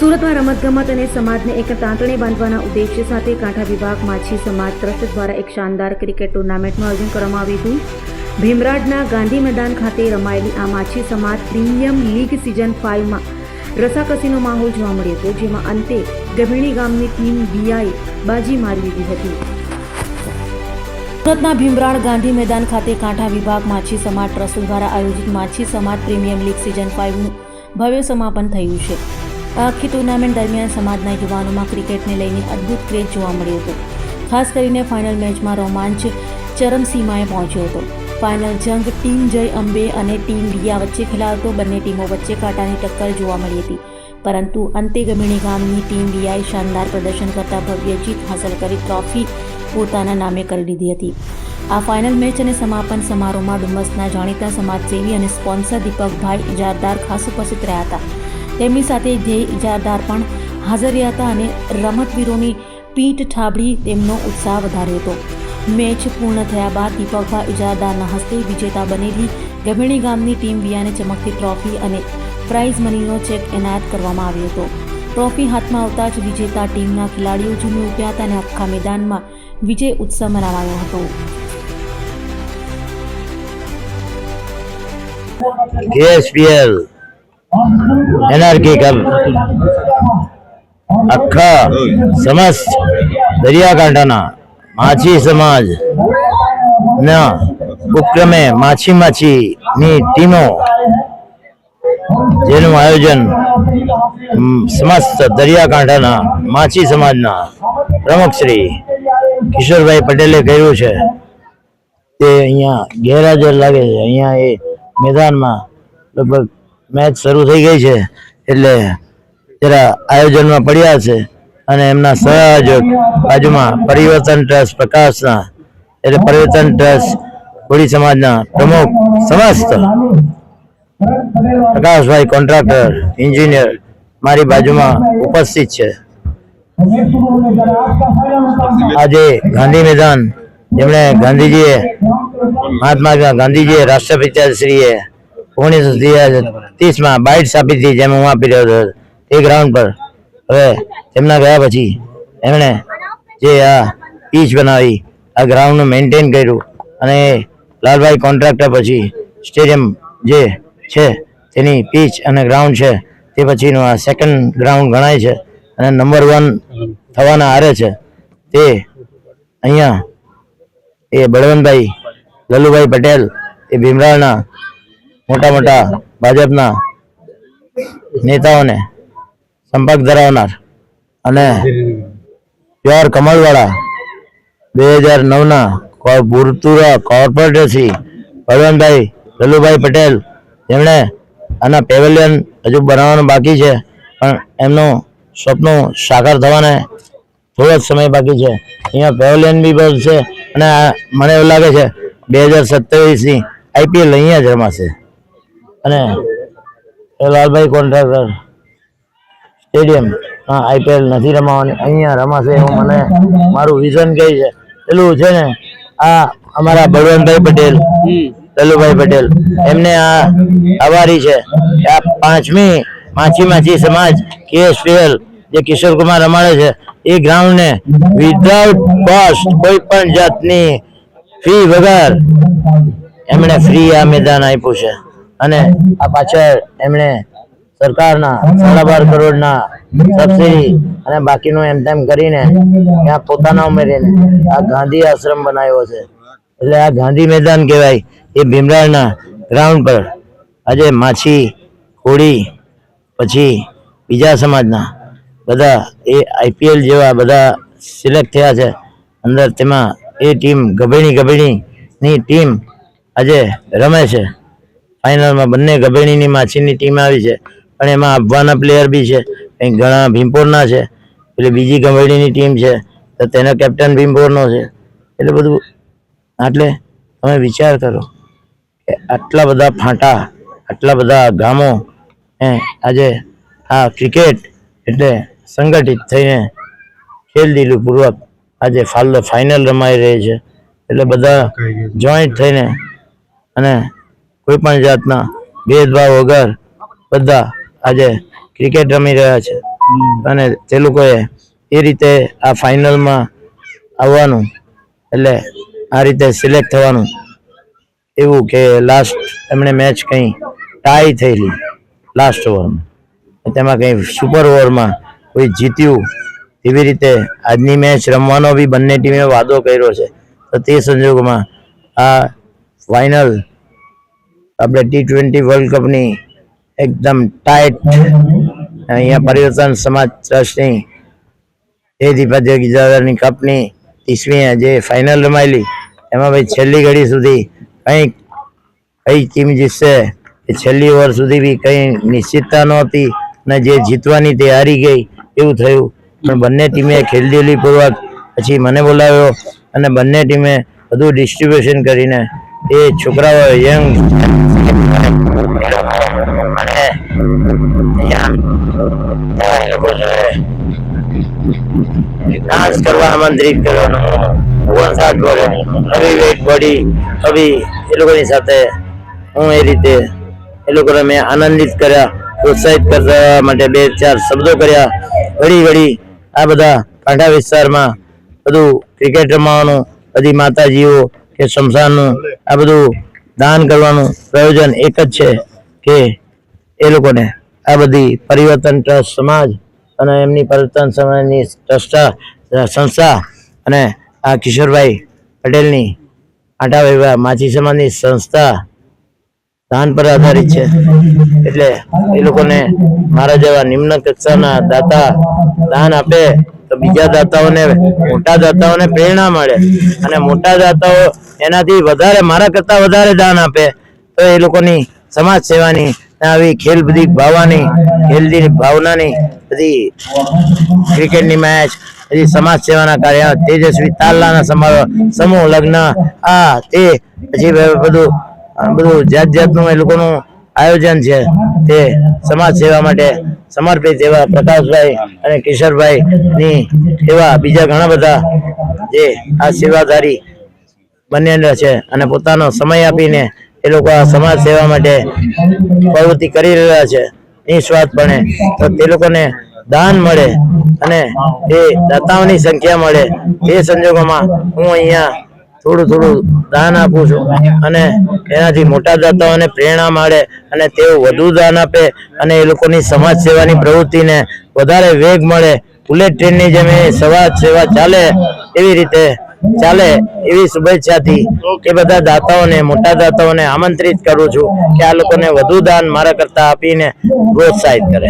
સુરતમાં રમતગમત અને સમાજને એક તાંતણે બાંધવાના ઉદ્દેશ્ય સાથે કાંઠા વિભાગ માછી સમાજ ટ્રસ્ટ દ્વારા એક શાનદાર ક્રિકેટ ટુર્નામેન્ટનું આયોજન કરવામાં આવ્યું હતું। ભીમરાડના ગાંધી મેદાન ખાતે રમાયેલી આ માછી સમાજ પ્રીમિયમ લીગ સિઝન 5માં રસાકસીનો માહોલ જોવા મળ્યો હતો, જેમાં અંતે ગભેણી ગામની ટીમ બીઆઈ બાજી મારી દીધી હતી। સુરતના ભીમરાડ ગાંધી મેદાન ખાતે કાંઠા વિભાગ માછી સમાજ ટ્રસ્ટ દ્વારા આયોજિત માછી સમાજ પ્રીમિયમ લીગ સિઝન 5નું ભવ્ય સમાપન થયું છે। આખી ટુર્નામેન્ટ દરમિયાન સમાજના યુવાનોમાં ક્રિકેટને લઈને અદ્ભુત ક્રેઝ જોવા મળ્યો હતો। ખાસ કરીને ફાઇનલ મેચમાં રોમાંચ ચરમસીમાએ પહોંચ્યો હતો। ફાઇનલ જંગ ટીમ જય અંબે અને ટીમ લિયા વચ્ચે ખેલાતો બંને ટીમો વચ્ચે કાંટાની ટક્કર જોવા મળી હતી, પરંતુ અંતે ગમીણી ગામની ટીમ લિયાએ શાનદાર પ્રદર્શન કરતા ભવ્ય જીત હાંસલ કરી ટ્રોફી પોતાના નામે કરી લીધી હતી। આ ફાઇનલ મેચ અને સમાપન સમારોહમાં ડુમસના જાણીતા સમાજસેવી અને સ્પોન્સર દીપકભાઈ ઇજારદાર ખાસ ઉપસ્થિત રહ્યા હતા। તેમની સાથે ધ્યેય ઇજારદાર પણ હાજર રહ્યા હતા અને રમતવીરોની પીઠ ઠાબડી તેમનો ઉત્સાહ વધાર્યો હતો। મેચ પૂર્ણ થયા બાદ દીપકભાઈ ઇજારદારના હસ્તે વિજેતા બનેલી ગભેણી ગામની ટીમ વિયાને ચમકતી ટ્રોફી અને પ્રાઇઝ મનીનો ચેક એનાયત કરવામાં આવ્યો હતો। ટ્રોફી હાથમાં આવતા જ વિજેતા ટીમના ખેલાડીઓ ઝૂમી ઉઠ્યા હતા અને આખા મેદાનમાં વિજય ઉત્સવ મનાવાયો હતો। KSPL एनआरके का अखा समस्त दरियाकांठाना माछी समाज ना उपक्रमे माछी टीमों जेનું આયોજન સમસ્ત દરિયાકાંઠાના માછી સમાજના પ્રમુખ શ્રી કિશોરભાઈ પટેલે કર્યું છે। તે અહીંયા ગેરહાજર લાગે છે। અહીંયા એ મેદાનમાં લગભગ મેચ શરૂ થઈ ગઈ છે એટલે જરા આયોજનમાં પડ્યા છે અને એમના સહઆયોજક બાજુમાં પરિવર્તન ટ્રસ્ટ પ્રકાશના એટલે પરિવર્તન ટ્રસ્ટ કોળી સમાજના પ્રમુખ સમસ્ત પ્રકાશભાઈ કોન્ટ્રાક્ટર એન્જિનિયર મારી બાજુમાં ઉપસ્થિત છે। આજે ગાંધી મેદાન જેમણે મહાત્મા ગાંધીજીએ રાષ્ટ્રપિતાશ્રીએ 1930માં બાઇટ્સ આપી હતી, જેમ હું આપી રહ્યો હતો તે ગ્રાઉન્ડ પર હવે તેમના ગયા પછી એમણે જે આ પીચ બનાવી આ ગ્રાઉન્ડનું મેન્ટેન કર્યું અને લાલભાઈ કોન્ટ્રાક્ટર પછી સ્ટેડિયમ જે છે તેની પીચ અને ગ્રાઉન્ડ છે તે પછીનું આ સેકન્ડ ગ્રાઉન્ડ ગણાય છે અને નંબર 1 થવાના આરે છે। તે અહીંયા એ બળવંતભાઈ લલ્લુભાઈ પટેલ એ ભીમરાળના મોટા મોટા ભાજપના નેતાઓને સંપર્ક ધરાવનાર અને પ્યોર કમળવાળા 2009ના ભૂતપૂર્વ કોર્પોરેટર શ્રી બળવંતભાઈ લલ્લુભાઈ પટેલ, જેમણે આના પેવેલિયન હજુ બનાવવાનું બાકી છે પણ એમનું સ્વપ્ન સાકાર થવાને થોડો જ સમય બાકી છે। અહીંયા પેવેલિયન બી બનશે અને મને એવું લાગે છે 2027ની IPL અહીંયા જ રમાશે અને લાલભાઈ કોન્ટ્રાક્ટર સ્ટેડિયમ IPL નથી રમાવાની, અહીંયા રમાશે એવું મને મારું વિઝન કહે છે। પેલું છે ને આ અમારા બળવંતભાઈ પટેલ લલ્લુભાઈ પટેલ એમને આ આભારી છે કે આ 5મી માછી સમાજ KSPL જે કિશોર કુમાર રમાડે છે એ ગ્રાઉન્ડને વિધાઉટ કોસ્ટ કોઈ પણ જાતની ફી વગર એમણે ફ્રી આ મેદાન આપ્યું છે અને આ પાછળ એમણે સરકારના 12.5 કરોડના સબસિડી અને બાકીનું એમ તેમ કરીને ત્યાં પોતાના ઉમેરીને આ ગાંધી આશ્રમ બનાવ્યો છે। એટલે આ ગાંધી મેદાન કહેવાય એ ભીમરાળના ગ્રાઉન્ડ પર આજે માછી કોળી પછી બીજા સમાજના બધા એ IPL જેવા બધા સિલેક્ટ થયા છે અંદર। તેમાં એ ટીમ ગભેણીની ટીમ આજે રમે છે ફાઇનલમાં। બંને ગભેણીની માછીની ટીમ આવી છે પણ એમાં આપવાના પ્લેયર બી છે, કંઈક ઘણા ભીમપોરના છે, એટલે બીજી ગભેણીની ટીમ છે તો તેનો કેપ્ટન ભીમપોરનો છે। એટલે બધું એટલે તમે વિચાર કરો કે આટલા બધા ફાંટા આટલા બધા ગામો આજે આ ક્રિકેટ એટલે સંગઠિત થઈને ખેલદિલીપૂર્વક આજે ફાઇનલ રમાઈ રહી છે। એટલે બધા જોઈન્ટ થઈને અને કોઈ પણ જાતના ભેદભાવ વગર બધા આજે ક્રિકેટ રમી રહ્યા છે। અને તે લોકોએ એ રીતે આ ફાઇનલમાં આવવાનું એટલે આ રીતે સિલેક્ટ થવાનું એવું કે લાસ્ટ એમણે મેચ કંઈ ટાઈ થયેલી લાસ્ટ ઓવરમાં તેમાં કંઈ સુપર ઓવરમાં કોઈ જીત્યું એવી રીતે આજની મેચ રમવાનો બી બંને ટીમે વાદો કર્યો છે. તો તે સંજોગોમાં આ ફાઇનલ આપણે T20 વર્લ્ડ કપની એકદમ ટાઈટ અહીંયા પરિવર્તન સમાજ ટ્રસ્ટની એ દીપાદ્ય ગીજાદારની કપની 30મી જે ફાઇનલ રમાયેલી એમાં ભાઈ છેલ્લી ઘડી સુધી કઈ ટીમ જીતશે એ છેલ્લી ઓવર સુધી બી કંઈ નિશ્ચિતતા નહોતી અને જે જીતવાની તે હારી ગઈ એવું થયું. પણ બંને ટીમે ખેલદિલીપૂર્વક પછી મને બોલાવ્યો અને બંને ટીમે બધું ડિસ્ટ્રીબ્યુશન કરીને એ છોકરાઓ યંગ ડાન્સ કરવા આમંત્રિત કરવાનું નવી વેટ બોડી હવે એ લોકોની સાથે હું એ રીતે એ લોકોને મેં આનંદિત કર્યા, પ્રોત્સાહિત કરવા માટે 2-4 શબ્દો કર્યા. ઘડી આ બધા કાંઠા વિસ્તારમાં બધું ક્રિકેટ રમવાનું, બધી માતાજીઓ કે શમશાનનું આ બધું દાન કરવાનું પ્રયોજન એક જ છે કે એ લોકોને આ બધી પરિવર્તન ટ્રસ્ટ સમાજ અને એમની પરિવર્તન સમાજની સંસ્થા અને આ કિશોરભાઈ પટેલની આંટા માછી સમાજની સંસ્થા દાન પર આધારિત છે. એટલે એ લોકોને મારા જેવા નિમ્ન કક્ષાના દાતા દાન આપે તો બીજા દાતાઓને, મોટા દાતાઓને પ્રેરણા મળે અને મોટા દાતાઓ એનાથી વધારે, મારા કરતા વધારે દાન આપે તો એ લોકોની સમાજ સેવાની આવી ખેલની ભાવનાની બધી ક્રિકેટની મેચ, બધી સમાજ સેવાના કાર્ય, તેજસ્વી તાલાના સમૂહ લગ્ન, આ તે પછી બધું જાતનું એ લોકોનું આયોજન છે તે સમાજ સેવા માટે સમર્પિત એવા પ્રકાશભાઈ અને કિશોરભાઈ ની એવા બીજા ઘણા બધા જે આ સેવાધારી બનેલા છે અને પોતાનો સમય આપીને એ લોકો આ સમાજ સેવા માટે પ્રવૃત્તિ કરી રહ્યા છે નિસ્વાર્થપણે. તો તે લોકોને દાન મળે અને એ દાતાઓની સંખ્યા મળે તે સંજોગોમાં હું અહીંયા થોડું દાન આપું છું અને એનાથી મોટા દાતાઓને પ્રેરણા મળે અને તેઓ વધુ દાન આપે અને એ લોકોની સમાજ સેવાની પ્રવૃત્તિને વધારે વેગ મળે. બુલેટ ટ્રેનની જેમ એ સમાજ સેવા ચાલે એવી રીતે ચાલે એવી શુભેચ્છાથી એ બધા દાતાઓને, મોટા દાતાઓને આમંત્રિત કરું છું કે આ લોકોને વધુ દાન મારા કરતા આપીને પ્રોત્સાહિત કરે.